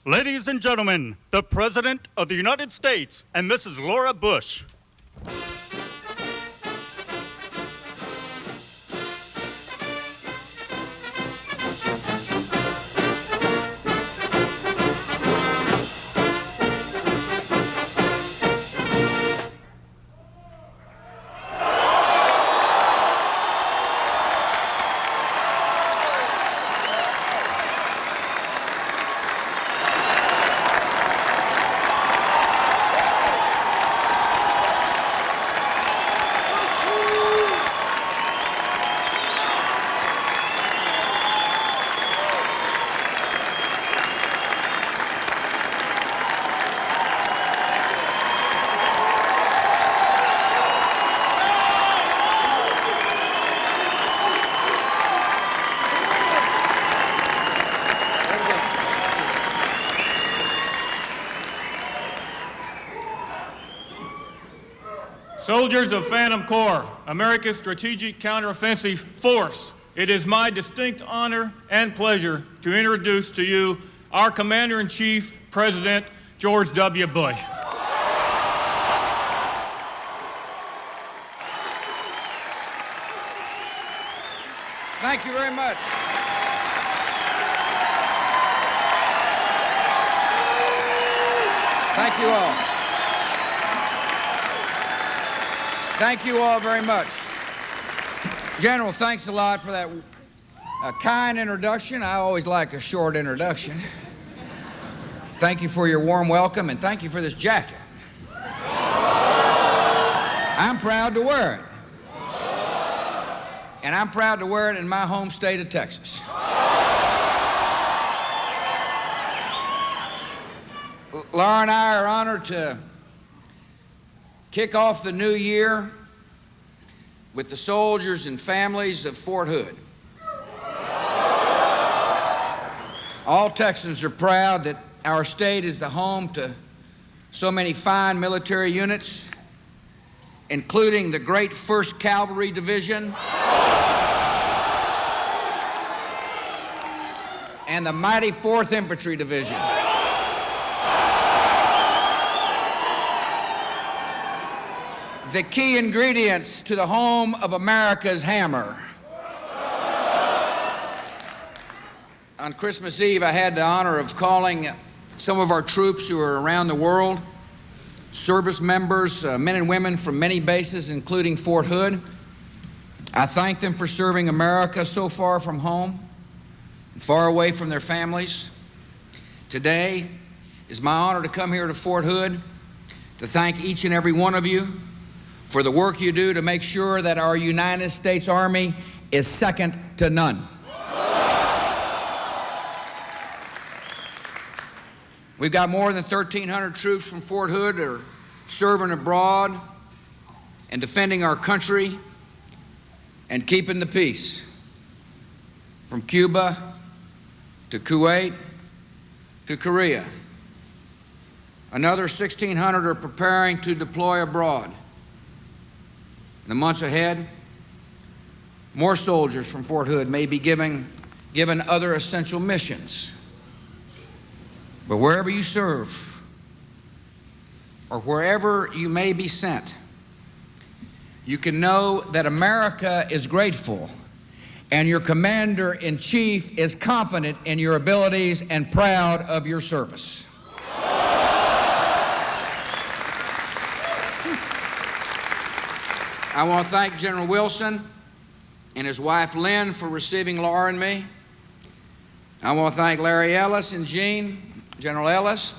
Ladies and gentlemen, the President of the United States and Mrs. Laura Bush. Soldiers of Phantom Corps, America's strategic counteroffensive force, it is my distinct honor and pleasure to introduce to you our Commander-in-Chief, President George W. Bush. Thank you very much. Thank you all. Thank you all very much. General, thanks a lot for that kind introduction. I always like a short introduction. Thank you for your warm welcome, and thank you for this jacket. I'm proud to wear it. And I'm proud to wear it in my home state of Texas. Laura and I are honored to kick off the new year with the soldiers and families of Fort Hood. All Texans are proud that our state is the home to so many fine military units, including the great 1st Cavalry Division and the mighty 4th Infantry Division. The key ingredients to the home of America's hammer. On Christmas Eve, I had the honor of calling some of our troops who are around the world, service members, men and women from many bases, including Fort Hood. I thank them for serving America so far from home, far away from their families. Today is my honor to come here to Fort Hood to thank each and every one of you for the work you do to make sure that our United States Army is second to none. We've got more than 1,300 troops from Fort Hood that are serving abroad and defending our country and keeping the peace. From Cuba to Kuwait to Korea. Another 1,600 are preparing to deploy abroad. In the months ahead, more soldiers from Fort Hood may be given other essential missions. But wherever you serve, or wherever you may be sent, you can know that America is grateful and your Commander-in-Chief is confident in your abilities and proud of your service. I want to thank General Wilson and his wife Lynn for receiving Laura and me. I want to thank Larry Ellis and Jean, General Ellis.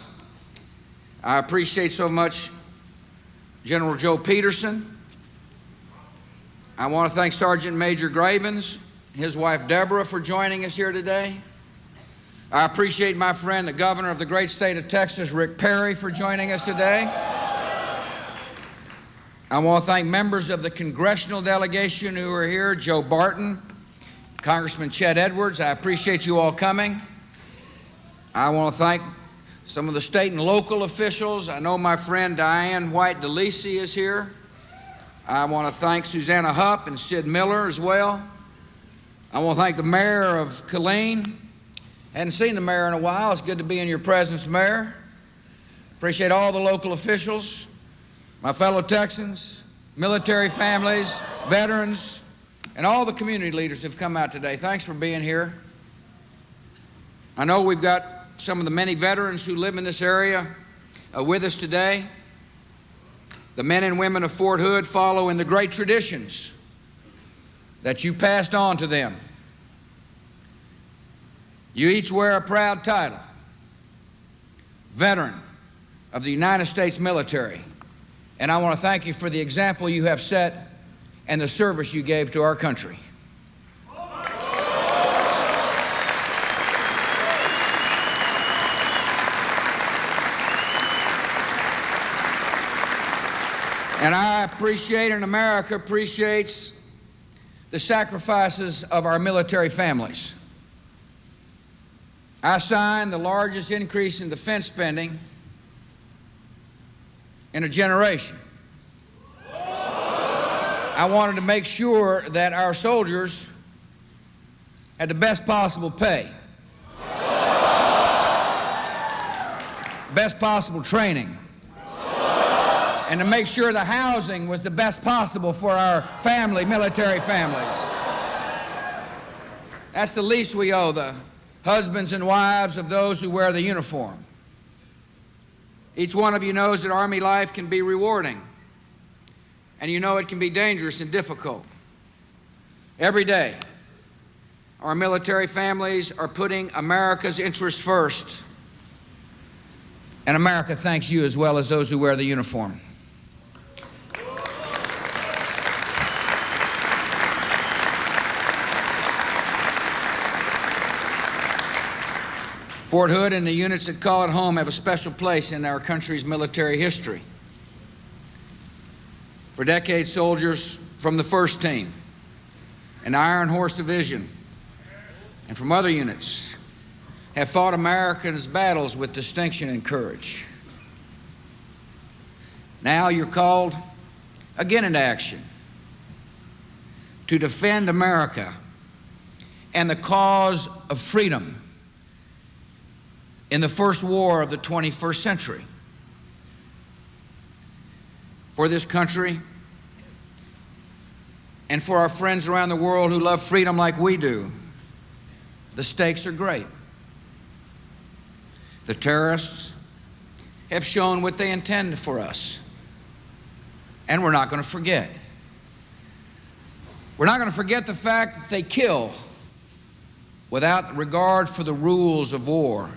I appreciate so much General Joe Peterson. I want to thank Sergeant Major Gravens, his wife Deborah, for joining us here today. I appreciate my friend, the Governor of the great state of Texas, Rick Perry, for joining us today. I want to thank members of the congressional delegation who are here, Joe Barton, Congressman Chet Edwards. I appreciate you all coming. I want to thank some of the state and local officials. I know my friend Diane White DeLisi is here. I want to thank Susanna Hupp and Sid Miller as well. I want to thank the mayor of Killeen Hadn't seen the mayor in a while. It's good to be in your presence, Mayor. Appreciate all the local officials, my fellow Texans, military families, veterans, and all the community leaders who've come out today. Thanks for being here. I know we've got some of the many veterans who live in this area with us today. The men and women of Fort Hood follow in the great traditions that you passed on to them. You each wear a proud title, Veteran of the United States Military, and I want to thank you for the example you have set and the service you gave to our country. And I appreciate, and America appreciates, the sacrifices of our military families. I signed the largest increase in defense spending in a generation. I wanted to make sure that our soldiers had the best possible pay, best possible training, and to make sure the housing was the best possible for our military families. That's the least we owe the husbands and wives of those who wear the uniform. Each one of you knows that Army life can be rewarding, and you know it can be dangerous and difficult. Every day, our military families are putting America's interests first, and America thanks you as well as those who wear the uniform. Fort Hood and the units that call it home have a special place in our country's military history. For decades, soldiers from the 1st Team and Iron Horse Division and from other units have fought Americans' battles with distinction and courage. Now you're called again into action to defend America and the cause of freedom in the first war of the 21st century. For this country and for our friends around the world who love freedom like we do, the stakes are great. The terrorists have shown what they intend for us, and we're not going to forget. We're not going to forget the fact that they kill without regard for the rules of war.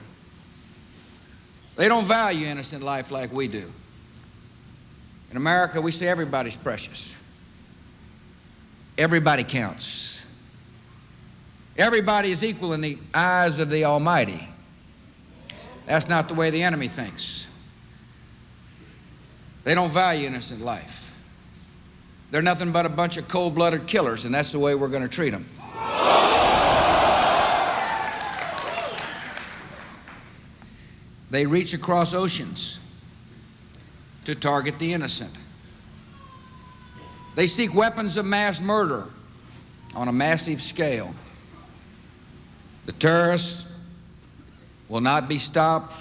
They don't value innocent life like we do. In America, we say everybody's precious. Everybody counts. Everybody is equal in the eyes of the Almighty. That's not the way the enemy thinks. They don't value innocent life. They're nothing but a bunch of cold-blooded killers, and that's the way we're going to treat them. They reach across oceans to target the innocent. They seek weapons of mass murder on a massive scale. The terrorists will not be stopped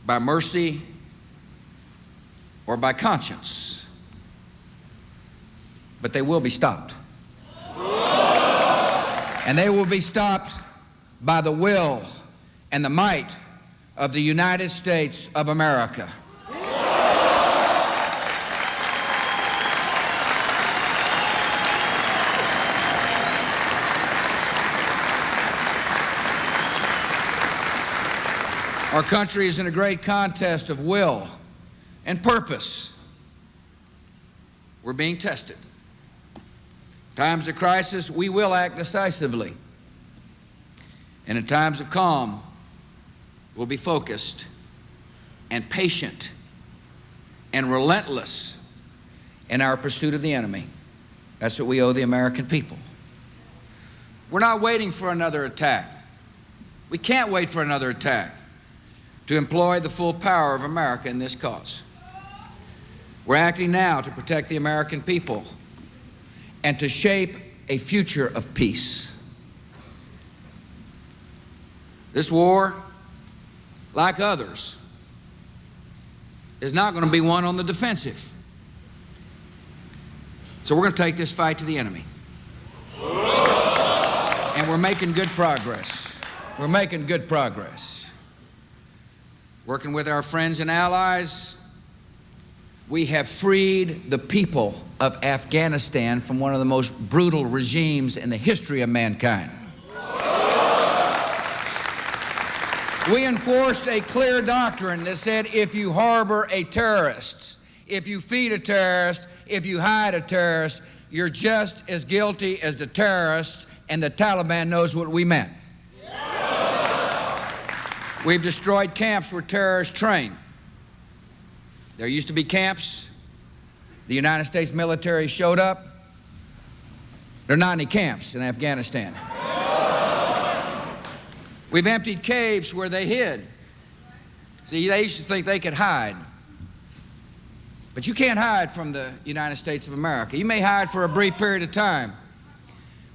by mercy or by conscience, but they will be stopped. And they will be stopped by the will and the might of the United States of America. Our country is in a great contest of will and purpose. We're being tested. In times of crisis, we will act decisively. And in times of calm, we'll be focused and patient and relentless in our pursuit of the enemy. That's what we owe the American people. We're not waiting for another attack. We can't wait for another attack to employ the full power of America in this cause. We're acting now to protect the American people and to shape a future of peace. This war, like others, is not going to be one on the defensive. So we're going to take this fight to the enemy. And we're making good progress. We're making good progress. Working with our friends and allies, we have freed the people of Afghanistan from one of the most brutal regimes in the history of mankind. We enforced a clear doctrine that said if you harbor a terrorist, if you feed a terrorist, if you hide a terrorist, you're just as guilty as the terrorists, and the Taliban knows what we meant. We've destroyed camps where terrorists train. There used to be camps. The United States military showed up. There are not any camps in Afghanistan. We've emptied caves where they hid. See, they used to think they could hide. But you can't hide from the United States of America. You may hide for a brief period of time,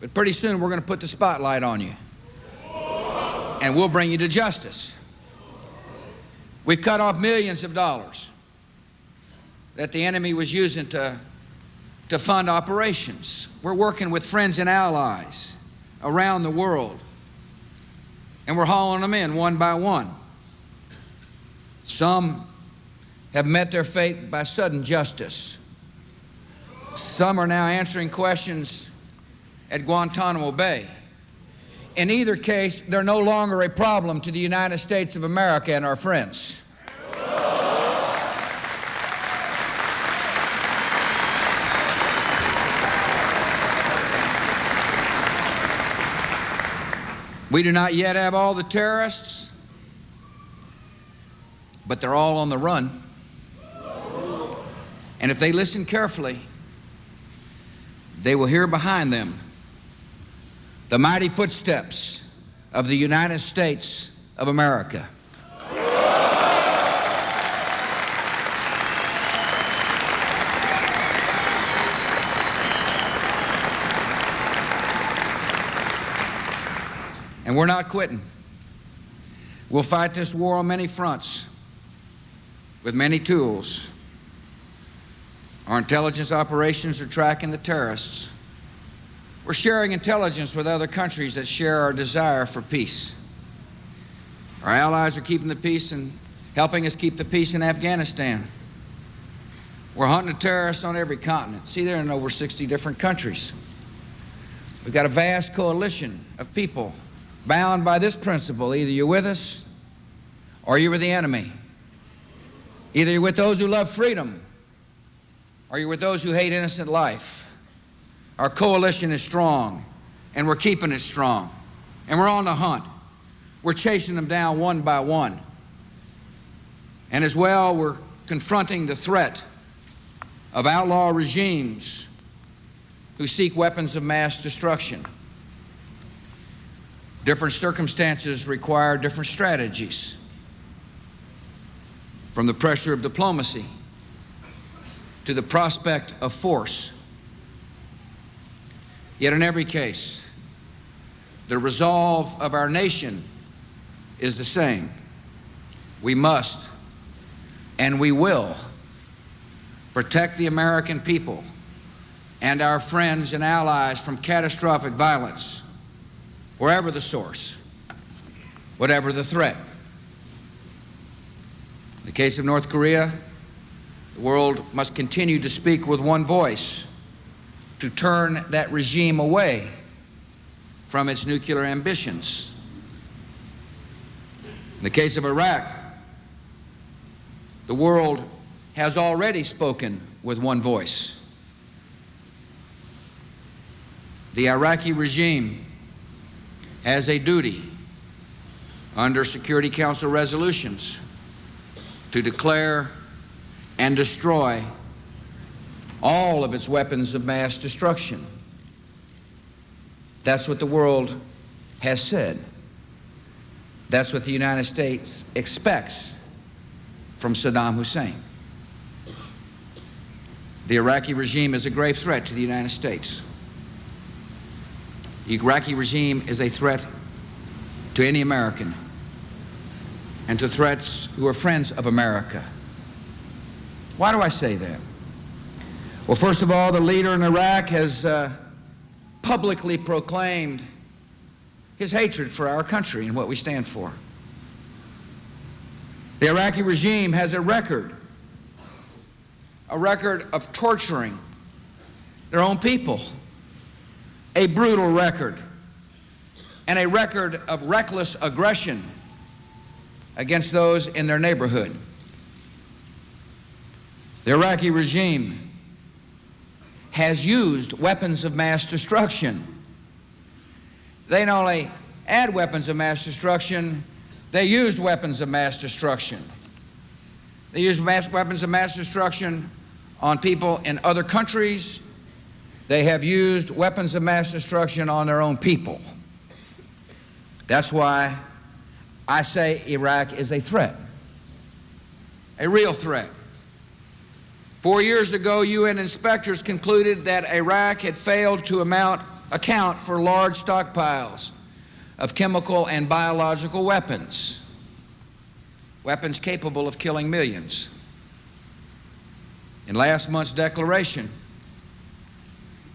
but pretty soon we're going to put the spotlight on you. And we'll bring you to justice. We've cut off millions of dollars that the enemy was using to fund operations. We're working with friends and allies around the world, and we're hauling them in one by one. Some have met their fate by sudden justice. Some are now answering questions at Guantanamo Bay. In either case, they're no longer a problem to the United States of America and our friends. We do not yet have all the terrorists, but they're all on the run. And if they listen carefully, they will hear behind them the mighty footsteps of the United States of America. And we're not quitting. We'll fight this war on many fronts with many tools. Our intelligence operations are tracking the terrorists. We're sharing intelligence with other countries that share our desire for peace. Our allies are keeping the peace and helping us keep the peace in Afghanistan. We're hunting the terrorists on every continent. See, they're in over 60 different countries. We've got a vast coalition of people bound by this principle: either you're with us or you're with the enemy. Either you're with those who love freedom or you're with those who hate innocent life. Our coalition is strong, and we're keeping it strong. And we're on the hunt. We're chasing them down one by one. And as well, we're confronting the threat of outlaw regimes who seek weapons of mass destruction. Different circumstances require different strategies, from the pressure of diplomacy to the prospect of force. Yet in every case, the resolve of our nation is the same. We must and we will protect the American people and our friends and allies from catastrophic violence, wherever the source, whatever the threat. In the case of North Korea, the world must continue to speak with one voice to turn that regime away from its nuclear ambitions. In the case of Iraq, the world has already spoken with one voice. The Iraqi regime has a duty under Security Council resolutions to declare and destroy all of its weapons of mass destruction. That's what the world has said. That's what the United States expects from Saddam Hussein. The Iraqi regime is a grave threat to the United States. The Iraqi regime is a threat to any American. and to threats who are friends of America. Why do I say that? Well, first of all, the leader in Iraq has publicly proclaimed his hatred for our country and what we stand for. The Iraqi regime has a record of torturing their own people, a brutal record, and a record of reckless aggression against those in their neighborhood. The Iraqi regime has used weapons of mass destruction. They not only had weapons of mass destruction, they used weapons of mass destruction. They used weapons of mass destruction on people in other countries. They have used weapons of mass destruction on their own people. That's why I say Iraq is a threat, a real threat. 4 years ago, UN inspectors concluded that Iraq had failed to account for large stockpiles of chemical and biological weapons, weapons capable of killing millions. In last month's declaration,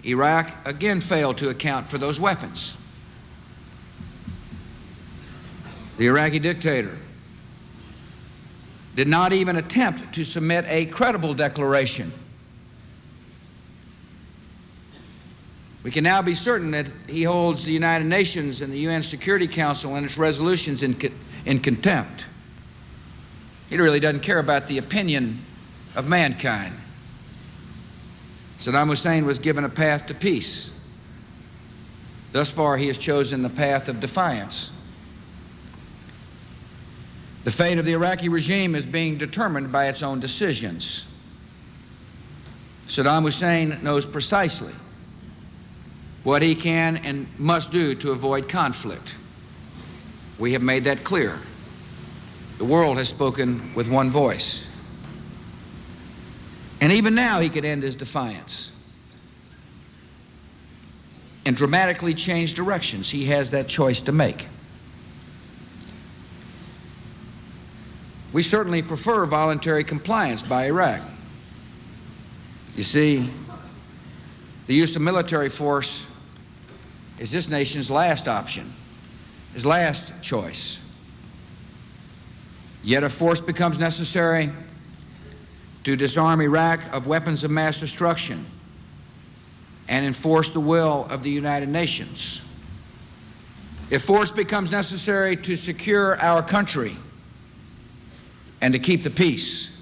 Iraq again failed to account for those weapons. The Iraqi dictator did not even attempt to submit a credible declaration. We can now be certain that he holds the United Nations and the UN Security Council and its resolutions in contempt. He really doesn't care about the opinion of mankind. Saddam Hussein was given a path to peace. Thus far, he has chosen the path of defiance. The fate of the Iraqi regime is being determined by its own decisions. Saddam Hussein knows precisely what he can and must do to avoid conflict. We have made that clear. The world has spoken with one voice. And even now he could end his defiance and dramatically change directions. He has that choice to make. We certainly prefer voluntary compliance by Iraq. You see, the use of military force is this nation's last option, his last choice. Yet if force becomes necessary to disarm Iraq of weapons of mass destruction and enforce the will of the United Nations, if force becomes necessary to secure our country and to keep the peace,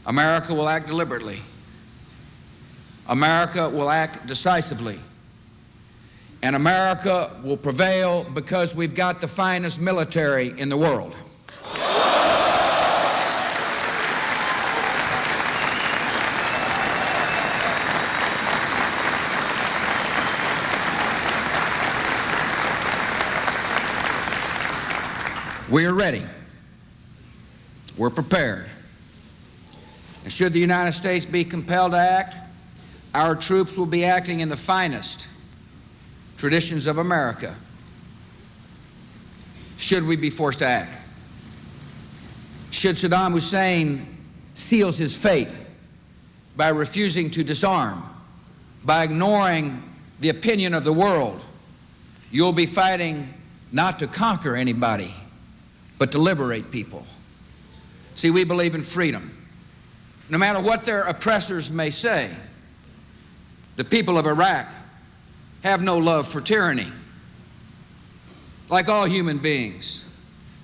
America will act deliberately. America will act decisively. And America will prevail because we've got the finest military in the world. We are ready. We're prepared. And should the United States be compelled to act, our troops will be acting in the finest traditions of America. Should we be forced to act? Should Saddam Hussein seal his fate by refusing to disarm, by ignoring the opinion of the world, you'll be fighting not to conquer anybody, but to liberate people. See, we believe in freedom. No matter what their oppressors may say, the people of Iraq have no love for tyranny. Like all human beings,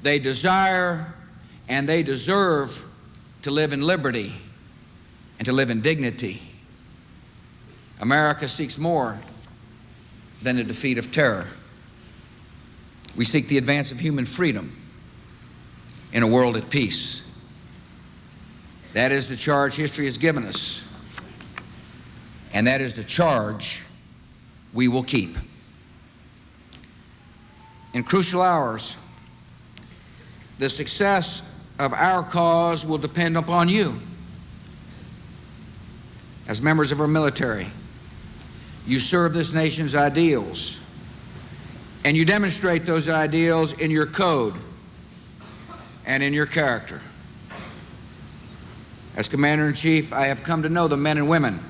they desire and they deserve to live in liberty and to live in dignity. America seeks more than the defeat of terror. We seek the advance of human freedom in a world at peace. That is the charge history has given us, and that is the charge we will keep. In crucial hours, the success of our cause will depend upon you. As members of our military, you serve this nation's ideals, and you demonstrate those ideals in your code and in your character. As Commander-in-Chief, I have come to know the men and women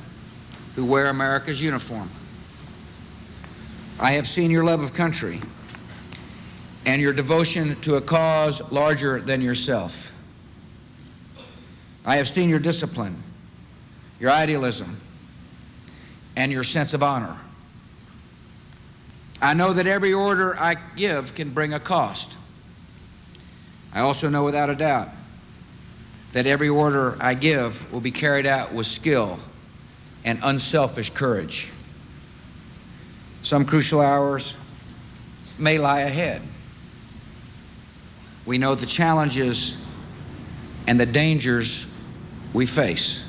who wear America's uniform. I have seen your love of country and your devotion to a cause larger than yourself. I have seen your discipline, your idealism, and your sense of honor. I know that every order I give can bring a cost. I also know without a doubt that every order I give will be carried out with skill and unselfish courage. Some crucial hours may lie ahead. We know the challenges and the dangers we face.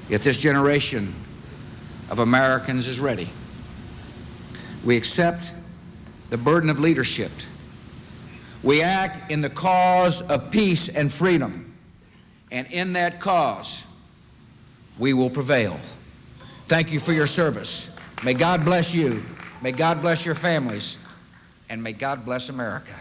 Yet this generation of Americans is ready. We accept the burden of leadership. We act in the cause of peace and freedom. And in that cause, we will prevail. Thank you for your service. May God bless you. May God bless your families. And may God bless America.